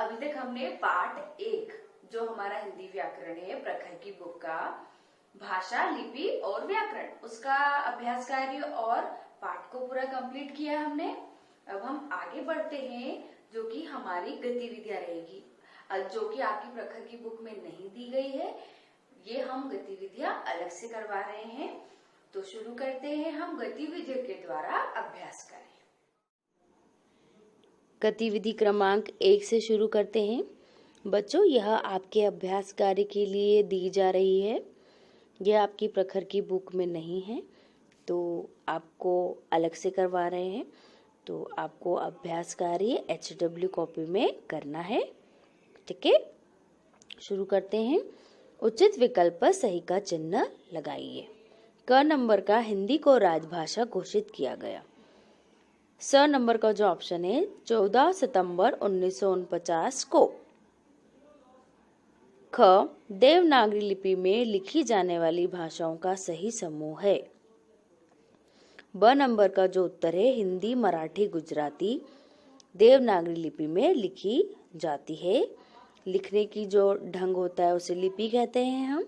अभी तक हमने पार्ट 1 जो हमारा हिंदी व्याकरण है प्रखर की बुक का भाषा, लिपि और व्याकरण, उसका अभ्यास कार्य और पाठ को पूरा कंप्लीट किया हमने। अब हम आगे बढ़ते हैं जो कि हमारी गतिविधियां रहेगी, जो कि आपकी प्रखर की बुक में नहीं दी गई है। ये हम गतिविधियां अलग से करवा रहे हैं। तो शुरू करते हैं हम गतिविधियों के द्वारा अभ्यास करें। गतिविधि क्रमांक 1 से शुरू करते हैं। बच्चों, यह आपके अभ्यास कार्य के लिए दी जा रही है। यह आपकी प्रखर की बुक में नहीं है, तो आपको अलग से करवा रहे हैं। तो आपको अभ्यास कार्य HW कॉपी में करना है। ठीक है, शुरू करते हैं। उचित विकल्प पर सही का चिन्ह लगाइए। क नंबर का हिंदी को राजभाषा घोषित किया गया। स नंबर का जो ऑप्शन है 14 सितंबर 1949 को। ख देवनागरी लिपि में लिखी जाने वाली भाषाओं का सही समूह है। ब नंबर का जो उत्तर है हिंदी, मराठी, गुजराती देवनागरी लिपि में लिखी जाती है। लिखने की जो ढंग होता है उसे लिपि कहते हैं हम।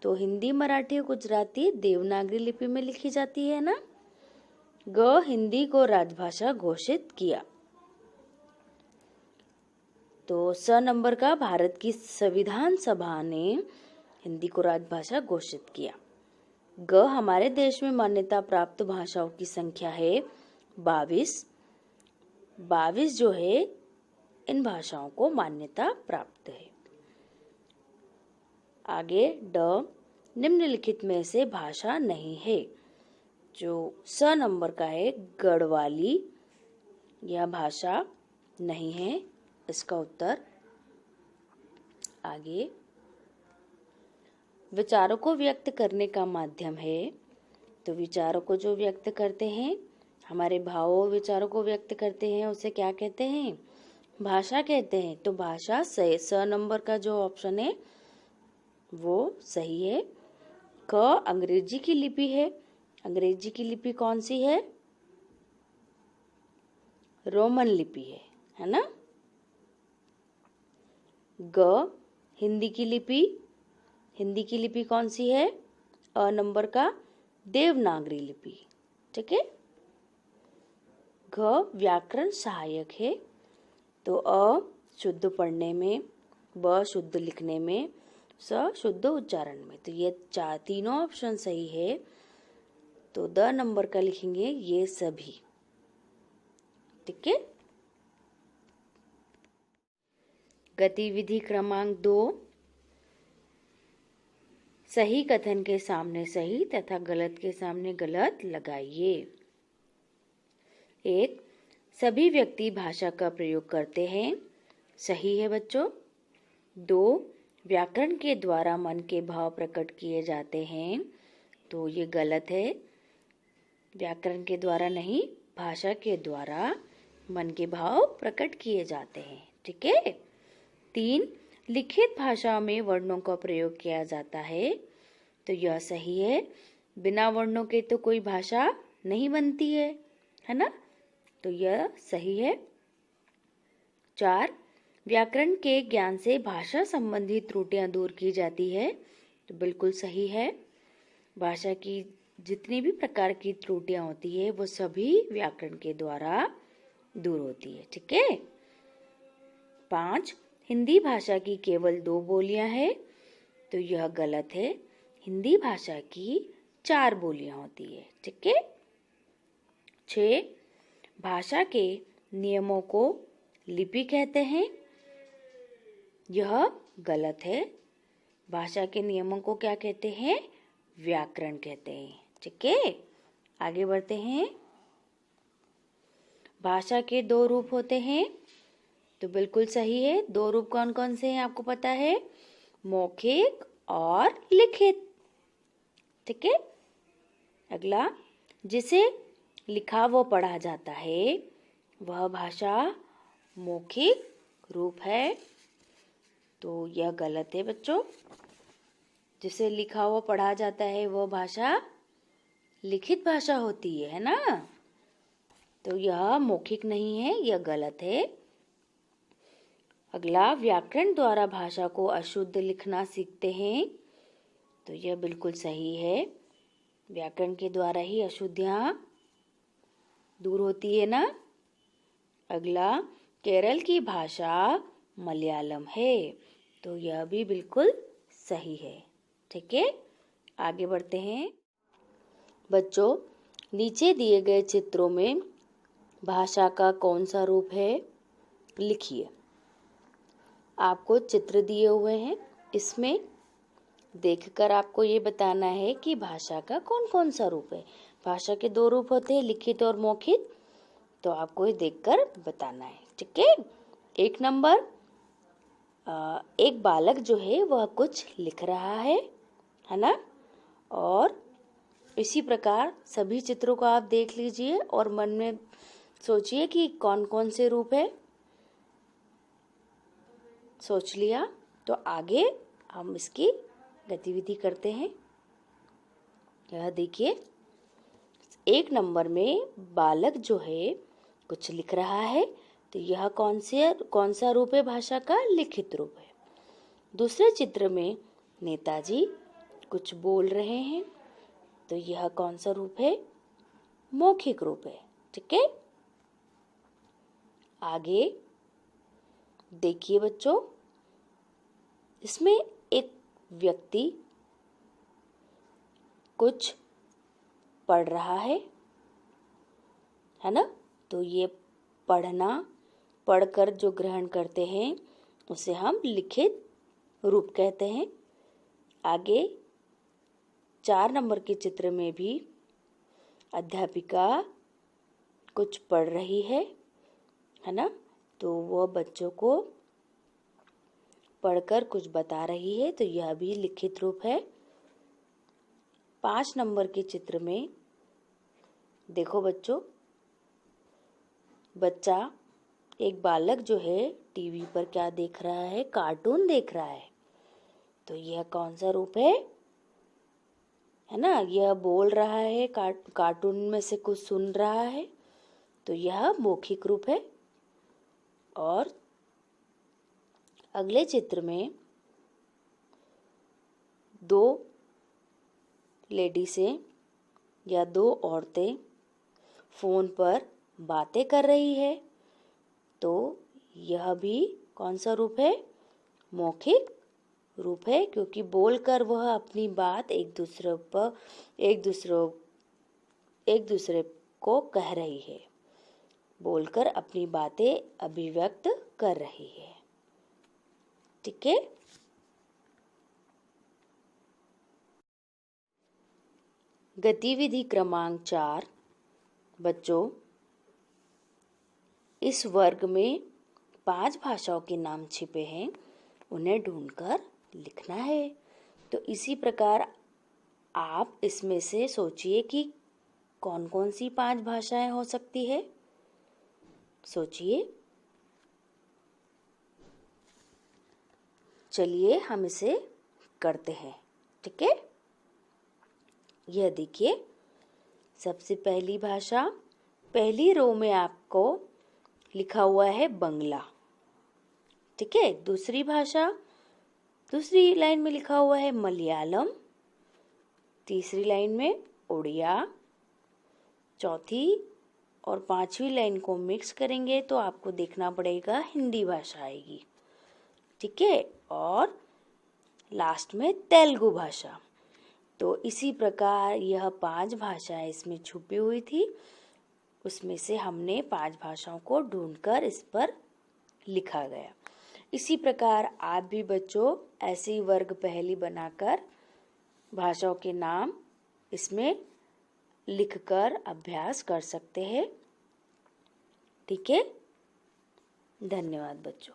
तो हिंदी, मराठी और गुजराती देवनागरी लिपि में लिखी जाती है ना। ग हिंदी को राजभाषा घोषित किया। तो स नंबर का भारत की संविधान सभा ने हिंदी को राजभाषा घोषित किया। ग हमारे देश में मान्यता प्राप्त भाषाओं की संख्या है 22। 22 जो है इन भाषाओं को मान्यता प्राप्त है। आगे ड निम्नलिखित में से भाषा नहीं है। जो स नंबर का है गढ़वाली, यह भाषा नहीं है इसका उत्तर। आगे विचारों को व्यक्त करने का माध्यम है। तो विचारों को जो व्यक्त करते हैं, हमारे भावों विचारों को व्यक्त करते हैं, उसे क्या कहते हैं? भाषा कहते हैं। तो भाषा स नंबर का जो ऑप्शन है वो सही है। क अंग्रेजी की लिपि है। अंग्रेजी की लिपि कौन सी है? रोमन लिपि है ना। ग हिंदी की लिपि, हिंदी की लिपि कौन सी है? अ नंबर का देवनागरी लिपि। ठीक है। घ व्याकरण सहायक है। तो अ शुद्ध पढ़ने में, ब शुद्ध लिखने में, स शुद्ध उच्चारण में। तो ये तीनों ऑप्शन सही है। तो द नंबर का लिखेंगे ये सभी। ठीक है। गतिविधि क्रमांक 2, सही कथन के सामने सही तथा गलत के सामने गलत लगाइए। 1 सभी व्यक्ति भाषा का प्रयोग करते हैं, सही है बच्चों। 2 व्याकरण के द्वारा मन के भाव प्रकट किए जाते हैं, तो ये गलत है। व्याकरण के द्वारा नहीं, भाषा के द्वारा मन के भाव प्रकट किए जाते हैं। ठीक है। 3 लिखित भाषा में वर्णों का प्रयोग किया जाता है, तो यह सही है। बिना वर्णों के तो कोई भाषा नहीं बनती है ना। तो यह सही है। 4 व्याकरण के ज्ञान से भाषा संबंधी त्रुटियां दूर की जाती है, तो बिल्कुल सही है। भाषा की जितनी भी प्रकार की त्रुटियां होती है वो सभी व्याकरण के द्वारा दूर होती है। ठीक है। 5 हिंदी भाषा की केवल 2 बोलियां हैं, तो यह गलत है। हिंदी भाषा की 4 बोलियां होती है। ठीक है। 6 भाषा के नियमों को लिपि कहते हैं, यह गलत है। भाषा के नियमों को क्या कहते हैं? व्याकरण कहते हैं। ठीक है। आगे बढ़ते हैं। भाषा के 2 रूप होते हैं, तो बिल्कुल सही है। 2 रूप कौन कौन से हैं आपको पता है? मौखिक और लिखित। ठीक है। अगला, जिसे लिखा व पढ़ा जाता है वह भाषा मौखिक रूप है, तो यह गलत है बच्चों। जिसे लिखा व पढ़ा जाता है वह भाषा लिखित भाषा होती है ना। तो यह मौखिक नहीं है, यह गलत है। अगला, व्याकरण द्वारा भाषा को अशुद्ध लिखना सीखते हैं। तो यह बिल्कुल सही है। व्याकरण के द्वारा ही अशुद्धियां दूर होती है ना। अगला, केरल की भाषा मलयालम है। तो यह भी बिल्कुल सही है। ठीक है, आगे बढ़ते हैं। बच्चों, नीचे दिए गए चित्रों में भाषा का कौन सा रूप है, लिखिए। आपको चित्र दिए हुए हैं, इसमें देखकर आपको ये बताना है कि भाषा का कौन कौन सा रूप है। भाषा के 2 रूप होते हैं, लिखित और मौखिक। तो आपको ये देखकर बताना है। ठीक है। 1 नंबर, एक बालक जो है वह कुछ लिख रहा है ना। और इसी प्रकार सभी चित्रों को आप देख लीजिए और मन में सोचिए कि कौन कौन से रूप है। सोच लिया तो आगे हम इसकी गतिविधि करते हैं। यह देखिए, 1 नंबर में बालक जो है कुछ लिख रहा है। तो यह कौन सा रूप है भाषा का? लिखित रूप है। दूसरे चित्र में नेताजी कुछ बोल रहे हैं। तो यह कौन सा रूप है? मौखिक रूप है। ठीक है। आगे देखिए बच्चों, इसमें एक व्यक्ति कुछ पढ़ रहा है ना। तो ये पढ़कर जो ग्रहण करते हैं उसे हम लिखित रूप कहते हैं। आगे 4 नंबर के चित्र में भी अध्यापिका कुछ पढ़ रही है ना। तो वह बच्चों को पढ़कर कुछ बता रही है। तो यह भी लिखित रूप है। 5 नंबर के चित्र में देखो बच्चों, एक बालक जो है टीवी पर क्या देख रहा है? कार्टून देख रहा है। तो यह कौन सा रूप है ना। यह बोल रहा है, कार्टून में से कुछ सुन रहा है। तो यह मौखिक रूप है। और अगले चित्र में 2 लेडीज़ें या 2 औरतें फोन पर बातें कर रही है। तो यह भी कौन सा रूप है? मौखिक रूप है, क्योंकि बोलकर वह अपनी बात एक दूसरे को कह रही है। बोलकर अपनी बातें अभिव्यक्त कर रही है। ठीक है। गतिविधि क्रमांक 4। बच्चों, इस वर्ग में 5 भाषाओं के नाम छिपे हैं, उन्हें ढूंढकर लिखना है। तो इसी प्रकार आप इसमें से सोचिए कि कौन कौन सी 5 भाषाएं हो सकती है। सोचिए। चलिए हम इसे करते हैं। ठीक है। यह देखिए, सबसे पहली भाषा, पहली रो में आपको लिखा हुआ है बंगला। ठीक है। दूसरी भाषा, दूसरी लाइन में लिखा हुआ है मलयालम। तीसरी लाइन में उड़िया। चौथी और 5वीं लाइन को मिक्स करेंगे तो आपको देखना पड़ेगा हिंदी भाषा आएगी। ठीक है। और लास्ट में तेलुगु भाषा। तो इसी प्रकार यह 5 भाषाएं इसमें छुपी हुई थी। उसमें से हमने 5 भाषाओं को ढूंढकर इस पर लिखा गया। इसी प्रकार आप भी बच्चों ऐसी वर्ग पहेली बनाकर भाषाओं के नाम इसमें लिखकर अभ्यास कर सकते हैं। ठीक है। धन्यवाद बच्चों।